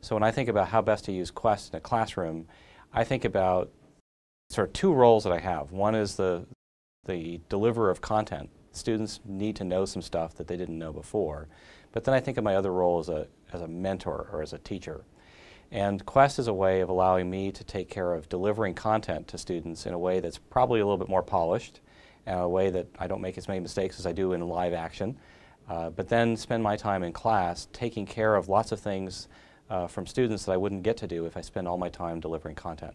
So when I think about how best to use Quest in a classroom, I think about sort of two roles that I have. One is the deliverer of content. Students need to know some stuff that they didn't know before. But then I think of my other role as a mentor or as a teacher. And Quest is a way of allowing me to take care of delivering content to students in a way that's probably a little bit more polished, and a way that I don't make as many mistakes as I do in live action, but then spend my time in class taking care of lots of things from students that I wouldn't get to do if I spend all my time delivering content.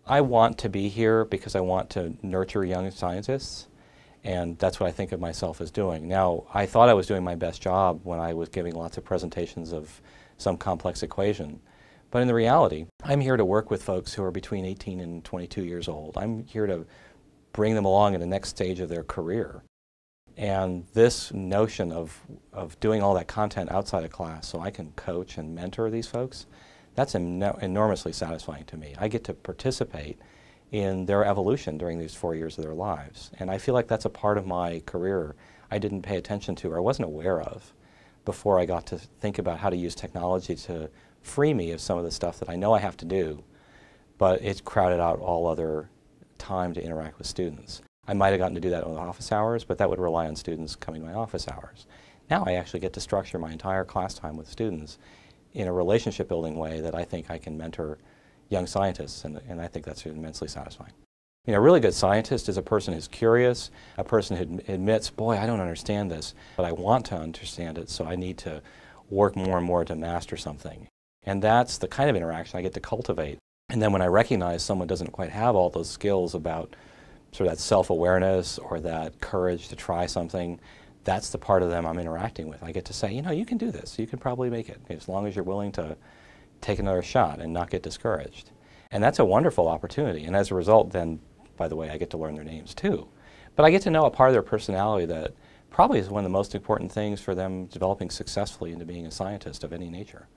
I want to be here because I want to nurture young scientists, and that's what I think of myself as doing. Now, I thought I was doing my best job when I was giving lots of presentations of some complex equation, but in the reality, I'm here to work with folks who are between 18 and 22 years old. I'm here to bring them along in the next stage of their career. And this notion of doing all that content outside of class so I can coach and mentor these folks, that's enormously satisfying to me. I get to participate in their evolution during these 4 years of their lives. And I feel like that's a part of my career I didn't pay attention to or I wasn't aware of before I got to think about how to use technology to free me of some of the stuff that I know I have to do, but it's crowded out all other time to interact with students. I might have gotten to do that on office hours, but that would rely on students coming to my office hours. Now I actually get to structure my entire class time with students in a relationship building way that I think I can mentor young scientists, and I think that's immensely satisfying. You know, a really good scientist is a person who's curious, a person who admits, boy, I don't understand this, but I want to understand it, so I need to work more and more to master something. And that's the kind of interaction I get to cultivate. And then when I recognize someone doesn't quite have all those skills about sort of that self-awareness or that courage to try something, that's the part of them I'm interacting with. I get to say, you know, you can do this, you can probably make it, as long as you're willing to take another shot and not get discouraged. And that's a wonderful opportunity. And as a result, then, by the way, I get to learn their names too. But I get to know a part of their personality that probably is one of the most important things for them developing successfully into being a scientist of any nature.